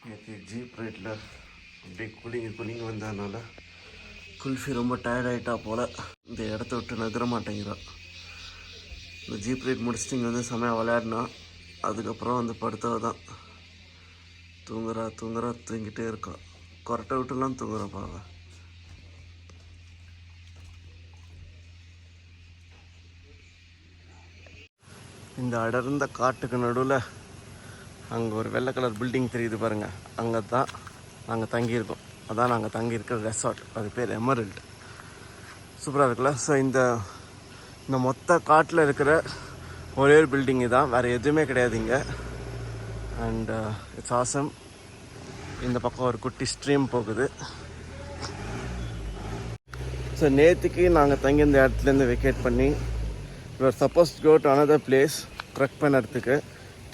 நேற்று ஜீப் ரைட்டில் அப்படியே குளிங்க வந்ததுனால குல்ஃபி ரொம்ப டயர்ட் ஆகிட்டா போல் இந்த இடத்த விட்டு நகர மாட்டேங்கிறான். இந்த ஜீப் ரைட் முடிச்சுட்டு இங்கே வந்து செமையாக விளையாடினா அதுக்கப்புறம் வந்து படுத்தவ தான் தூங்குறா தூங்கிட்டே இருக்கா. கொரட்டை விட்டுலாம் தூங்குறாப்பா அவள். இந்த அடர்ந்த காட்டுக்கு நடுவில் அங்கே ஒரு வெள்ளை கலர் பில்டிங் தெரியுது பாருங்கள், அங்கே தான் நாங்கள் தங்கியிருக்கோம். அதான் நாங்கள் தங்கியிருக்கிற ரெசார்ட், அது பேர் எமரல்ட். சூப்பராக இருக்குல்ல. ஸோ இந்த மொத்த காட்டில் இருக்கிற ஒரே ஒரு பில்டிங்கு தான், வேறு எதுவுமே கிடையாது இங்கே. And it's awesome. இந்த பக்கம் ஒரு குட்டி ஸ்ட்ரீம் போகுது. ஸோ நேற்றுக்கு நாங்கள் தங்கி இந்த இடத்துலேருந்து வெக்கேட் பண்ணி suppose go to another place trek பண்ணுறதுக்கு.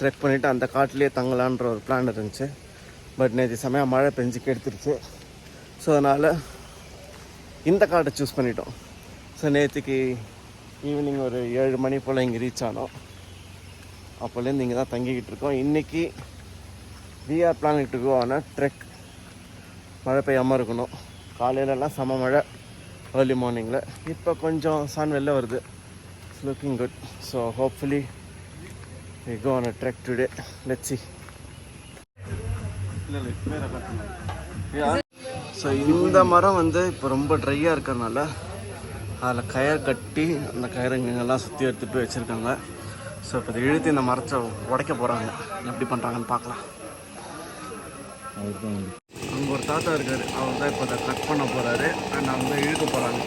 ட்ரெக் பண்ணிவிட்டு அந்த காட்டிலே தங்கலான்ற ஒரு பிளான் இருந்துச்சு. பட் நேற்று செமையாக மழை பெஞ்சுக்கு எடுத்துருச்சு. ஸோ அதனால் இந்த காட்டை சூஸ் பண்ணிட்டோம். ஸோ நேற்றுக்கு ஈவினிங் ஒரு 7 மணி போல் இங்கே ரீச் ஆனோம். அப்போலேருந்து இங்கே தான் தங்கிக்கிட்டு இருக்கோம். இன்றைக்கி we are planning to go on a trek. மழை பெய்யாமல் இருக்கணும். காலையிலலாம் செம மழை ஏர்லி மார்னிங்கில். இப்போ கொஞ்சம் சன் வெளில வருது. It's looking good. So hopefully we go on a trek today. Let's see. So இந்த மரம் வந்து இப்போ ரொம்ப ட்ரையாக இருக்கிறதுனால அதில் கயிறு கட்டி அந்த கயிறுங்கெல்லாம் சுற்றி எடுத்துகிட்டு போய் வச்சுருக்காங்க. ஸோ இப்போ இதை இழுத்து இந்த மரத்தை உடைக்க போகிறாங்க. எப்படி பண்ணுறாங்கன்னு பார்க்கலாம். அங்கே ஒரு தாத்தா இருக்கார், அவர் தான் இப்போ அதை கட் பண்ண போகிறாரு. அண்ட் அவங்க தான் இழுக்க போகிறாங்க.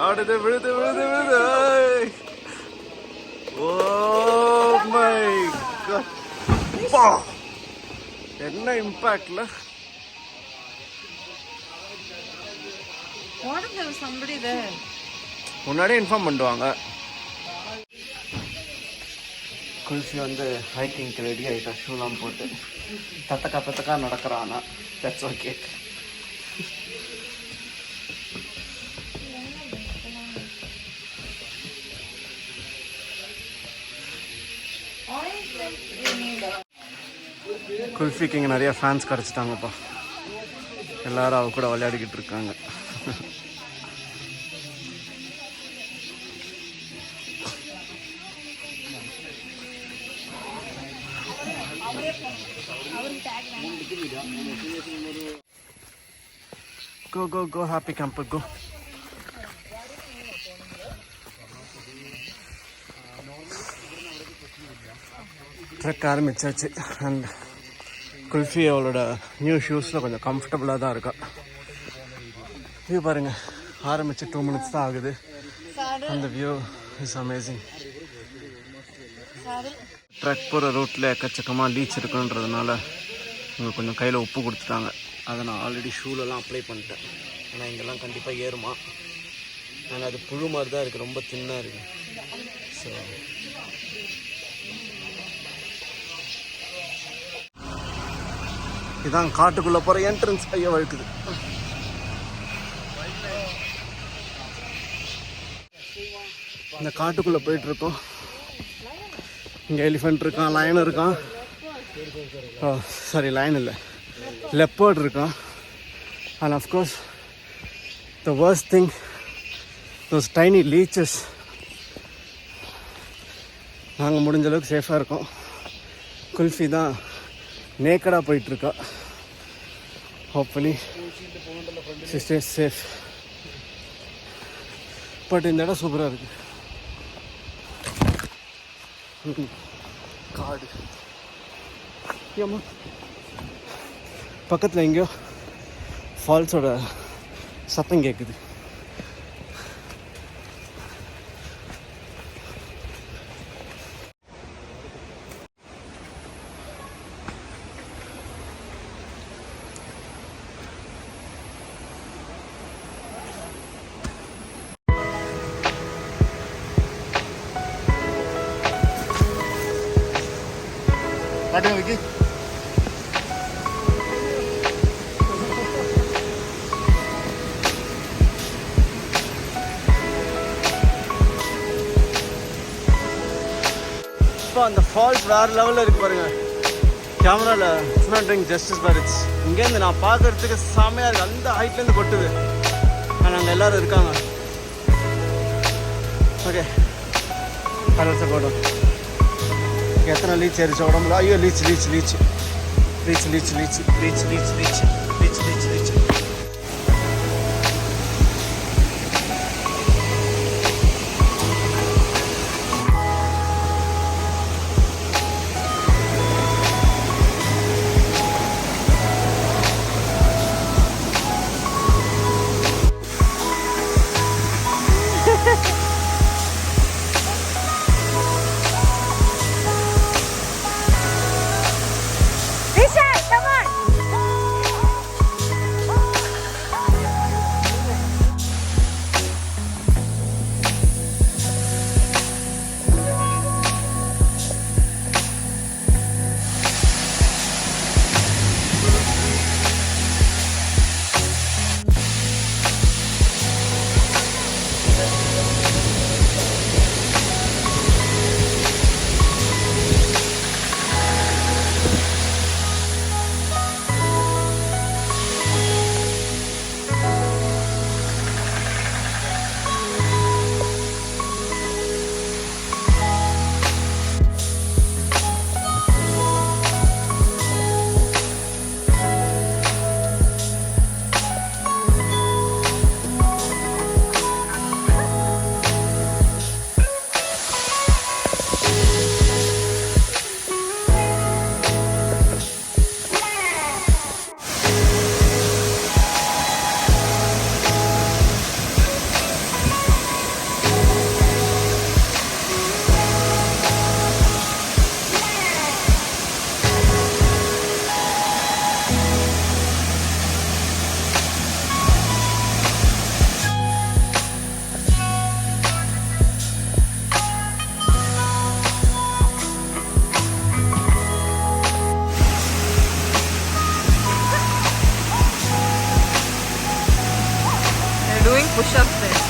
ஆடுது விழுது. ஓ மை காட், என்ன இம்பாக்ட்ல. முன்னாடியே இன்ஃபார்ம் பண்ணுவாங்க. குல்ஃபி வந்து ஹைக்கிங்க்கு ரெடி ஆகிட்டா, ஷூலாம் போட்டு தத்தக்கா நடக்கிறானா. That's okay. குல்ஃபிக்கு இங்கே நிறைய ஃபேன்ஸ் கிடச்சிட்டாங்கப்பா. எல்லாரும் அவ கூட விளையாடிக்கிட்டு இருக்காங்க. go happy camper go. Trek ஆரம்பிச்சாச்சு. அண்ட் குல்ஃபி அவளோட நியூ ஷூஸில் கொஞ்சம் கம்ஃபர்டபுளாக தான் இருக்கா. வியூ பாருங்கள், ஆரம்பித்து 2 minutes தான் ஆகுது. அந்த வியூ இஸ் அமேசிங். ட்ரெக் போகிற ரூட்டில் எக்கச்சக்கமாக லீச் இருக்குன்றதுனால உங்களுக்கு கொஞ்சம் கையில் உப்பு கொடுத்துட்டாங்க. அதை நான் ஆல்ரெடி ஷூலெலாம் அப்ளை பண்ணிட்டேன். ஆனால் இங்கெல்லாம் கண்டிப்பாக ஏறுமா. ஆனால் அது புழு மாதிரி தான் இருக்குது, ரொம்ப தின்னாக இருக்குது. ஸோ இதான் காட்டுக்குள்ளே போகிற என்ட்ரன்ஸ். ஐயோ வழுக்குது. இந்த காட்டுக்குள்ளே போயிட்டுருக்கோம். இங்கே எலிஃபெண்ட் இருக்கான், லயன் இருக்கான். சாரி, லயன் இல்லை, லெப்பர்ட் இருக்கான். And of course the worst thing, those tiny leeches. நாங்கள் முடிஞ்ச அளவுக்கு சேஃபாக இருக்கோம். குல்ஃபி தான் நேக்கடாக போயிட்டுருக்கா. Hopefully she stays safe. But இந்த இடம் சூப்பராக இருக்குது. காடு ஏமா பக்கத்தில் எங்கேயோ ஃபால்ஸோட சத்தம் கேட்குது. காட்டுங்க விக்கி. இப்போ அந்த ஃபால்ஸ் வேறு லெவலில் இருக்கு பாருங்க. கேமராவில் it's not doing justice but it's இங்கேருந்து நான் பார்க்கறதுக்கு செம்மையாக இருக்குது. அந்த ஹைட்லேருந்து கொட்டுது. ஆனால் அங்கே எல்லோரும் இருக்காங்க. ஓகே கலர்ஸை போடும். எத்தனை லீச் ஏறிச்சு உடம்புல? ஐயோ leech leech leech leech leech leech leech leech leech leech leech leech. Doing push-ups there.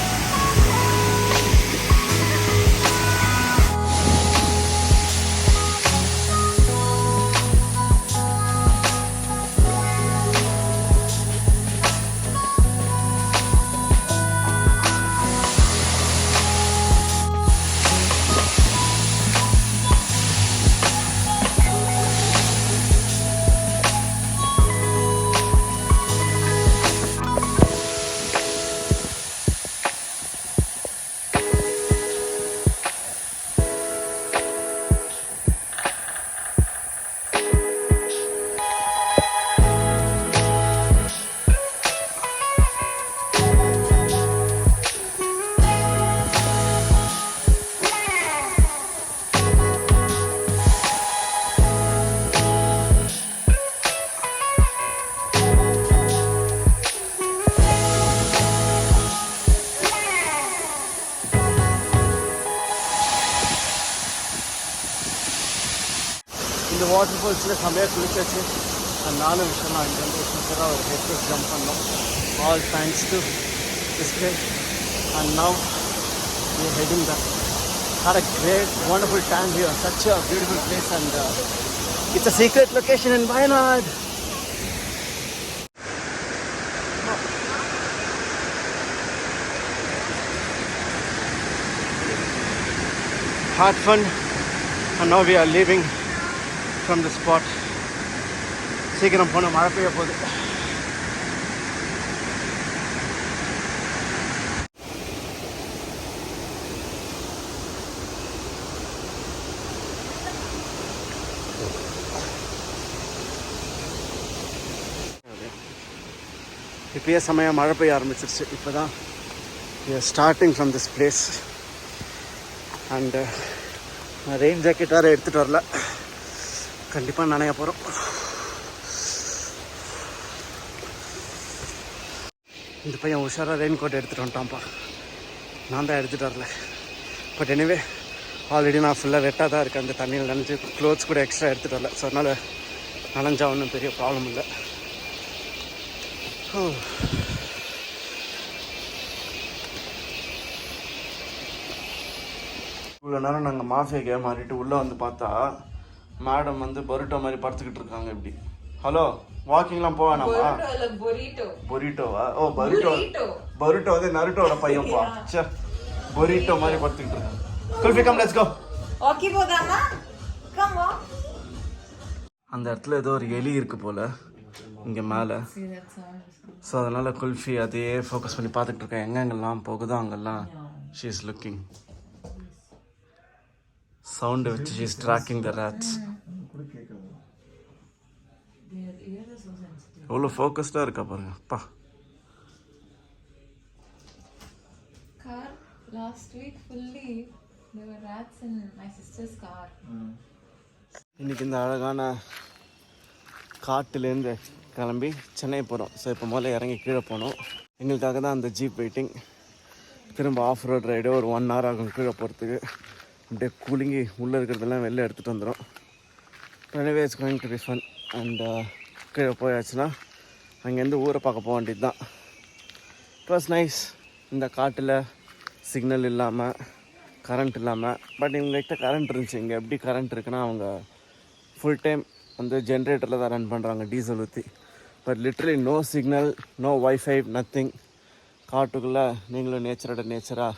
இந்த வாட்டர் ஃபால்ஸில் செம்மையாக குளிச்சாச்சு. நானும் விஷயம்லாம் இங்கேருந்து சூப்பராக ஒரு ஹெட் ஜம்ப் பண்ணோம். All thanks to this great. And now we are heading back. Had a great, wonderful time here. Such a beautiful place, and it's a secret location in Wayanad. Had fun, and now we are leaving from the spot. சீக்கிரம் போனால் மழை பெய்ய போகுது. இப்போயே செமையாக மழை பெய்ய ஆரம்பிச்சிருச்சு. இப்போ தான் starting from this place. And நான் ரெயின் ஜாக்கெட் வேறு எடுத்துகிட்டு வரல, கண்டிப்பாக நனைய போகிறோம். இந்த பையன் உஷாராக ரெயின் கோட் எடுத்துகிட்டு வந்துட்டான்ப்பா. நான் தான் எடுத்துகிட்டு வரல. பட் எனிவே ஆல்ரெடி நான் ஃபுல்லாக வெட்டாக தான் இருக்கேன். அந்த தண்ணியில் நனைஞ்சு க்ளோத்ஸ் கூட எக்ஸ்ட்ரா எடுத்துகிட்டு வரல. ஸோ அதனால் நனைஞ்சா ஒன்றும் பெரிய ப்ராப்ளம் இல்லை. இவ்வளோ நேரம் நாங்கள் மாஃபியா கேம் ஆடிட்டு உள்ளே வந்து பார்த்தா மேடம் வந்து பரோட்டோ மாதிரி படுத்துக்கிட்டு இருக்காங்க. இப்படி ஹலோ வாக்கிங்லாம் போவேனாமா? பொரிட்டோவா? ஓ பரோட்டோ. பரோட்டோ வந்து நருட்டோட பையன்ப்பா. சே பொரிட்டோ மாதிரி படுத்துக்கிட்டு இருக்காங்க. Kulfi come let's go. Okay போதாமா? கம் வா. அந்த இடத்துல ஏதோ ஒரு எலி இருக்கு போல இங்கே மேலே. ஸோ அதனால் குல்ஃபி அதையே ஃபோக்கஸ் பண்ணி பார்த்துட்டு இருக்கேன். எங்கெங்கெல்லாம் போகுதோ அங்கெல்லாம் ஷீ இஸ் லுக்கிங். சவுண்டு வச்சு she is tracking the rates. எவ்வளோ ஃபோக்கஸ்டாக இருக்கா பாருங்க. அப்பா last week fully there were rats in my sister's car. இன்னைக்கு இந்த அழகான காட்டுலேருந்து கிளம்பி சென்னை போகிறோம். ஸோ இப்போ முதல்ல இறங்கி கீழே போனோம். எங்களுக்காக தான் அந்த ஜீப் வெயிட்டிங். திரும்ப ஆஃப் ரோட் ரைடு ஒரு 1 hour ஆகும் கீழே போகிறதுக்கு. அப்படியே கூலிங்கி உள்ளே இருக்கிறதெல்லாம் வெளில எடுத்துகிட்டு வந்துடும். எனவே it's going to be fun. And கீழே போயாச்சுன்னா அங்கேருந்து ஊரை பார்க்க போக வேண்டியது தான். It was nice. இந்த காட்டில் சிக்னல் இல்லாமல் கரண்ட் இல்லாமல். பட் இவங்ககிட்ட கரண்ட் இருந்துச்சு. இங்கே எப்படி கரண்ட் இருக்குன்னா அவங்க ஃபுல் டைம் வந்து ஜென்ரேட்டரில் தான் ரன் பண்ணுறாங்க, டீசல் ஊற்றி. But literally no signal, no wifi, nothing. காட்டுக்குள்ளே நீங்களும் நேச்சராக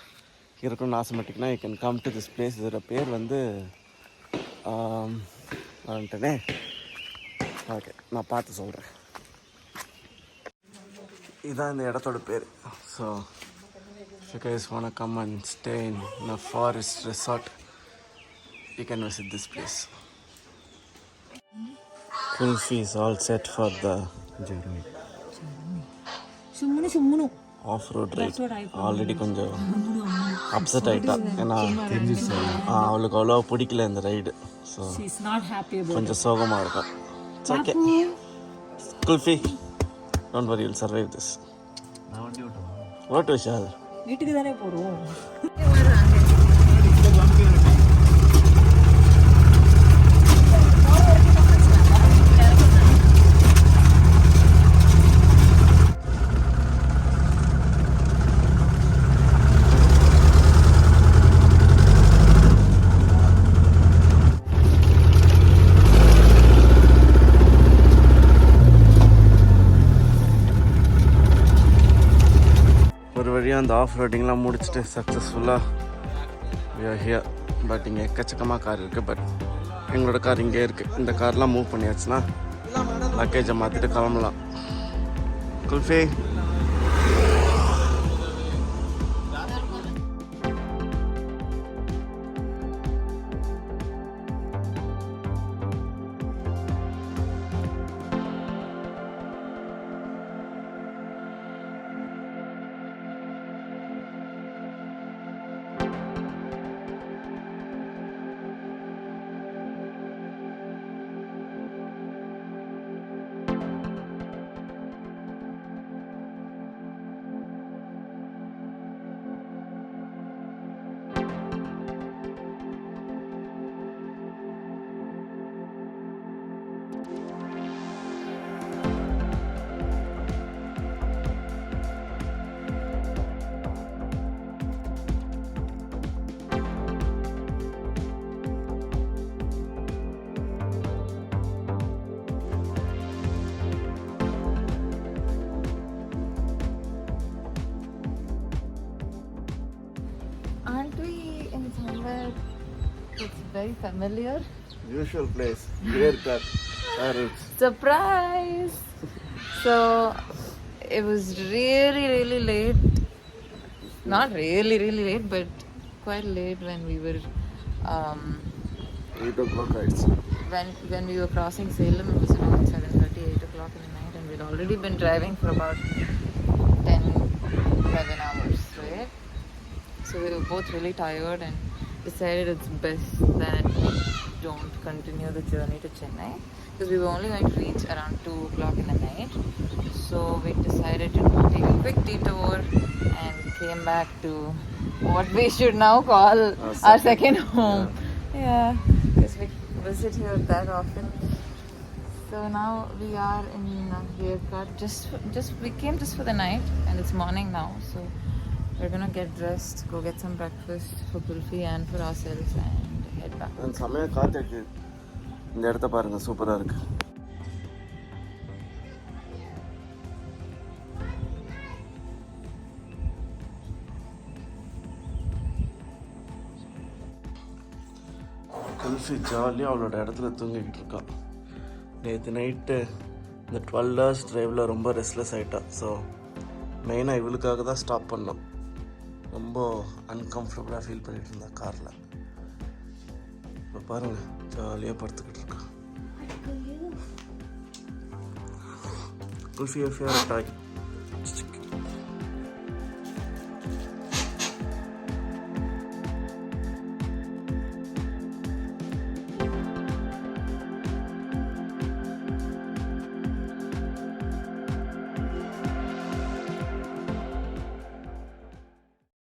இருக்கணும்னு ஆசைப்பட்டிங்கன்னா you can come to this place. இதோட பேர் வந்து வந்துட்டேனே. ஓகே நான் பார்த்து சொல்கிறேன். இதுதான் இந்த இடத்தோட பேர். So if you guys want to come and stay in a forest resort, you can visit this place. Kulfi is all set for the journey. Summunu off-road ride. Already கொஞ்சம் அப்செட் ஆகிட்டா. ஏன்னா அவளுக்கு அவ்வளோ பிடிக்கல இந்த ரைடு. ஸோ கொஞ்சம் சோகமாக இருக்கா. It's okay. Kulfi, don't worry, you'll survive this. What Vishal? வீட்டுக்கு தானே போறோம். அந்த ஆஃப் ரோடிங்லாம் முடிச்சுட்டு சக்ஸஸ்ஃபுல்லாக we are here. பட் இங்கே எக்கச்சக்கமாக கார் இருக்குது. பட் எங்களோட கார் இங்கே இருக்குது. இந்த கார்லாம் மூவ் பண்ணியாச்சுன்னா லக்கேஜை மாற்றிட்டு கிளம்பலாம். Kulfi It's very familiar. Usual place. Weird cut. Surprise! So it was really late. Not really late, but quite late when we were 8 o'clock right. When we were crossing Salem. It was around 7:30, 8 o'clock in the night, and we'd already been driving for about 11 hours, right? So we were both really tired and decided it's best that we don't continue the journey to Chennai because we were only going to reach around 2 o'clock in the night. So we decided to take a quick detour and came back to what we should now call our second home. Yeah, because we visit here that often. So now we are in Haircut. We came just for the night, and it's morning now. So we're gonna get dressed, go get some breakfast for Kulfi and for ourselves, and head back. And செமையாக காற்று இந்த இடத்த பாருங்கள், சூப்பராக இருக்குது. குல்ஃபி ஜாலியாக அவளோட இடத்துல தூங்கிக்கிட்டு இருக்கான். நேற்று நைட்டு இந்த 12 hours ட்ரைவில் ரொம்ப ரெஸ்ட்லெஸ் ஆகிட்டா. ஸோ மெயினாக இவளுக்காக தான் ஸ்டாப் பண்ணோம். ரொம்ப அன்கம்ஃபர்டபுளாக ஃபீல் பண்ணிகிட்டு இருந்தா காரில். இப்போ பாருங்கள், ஜாலியாக படுத்துக்கிட்டு இருக்கா. குல்ஃபி ஃபேவரட் டாய்.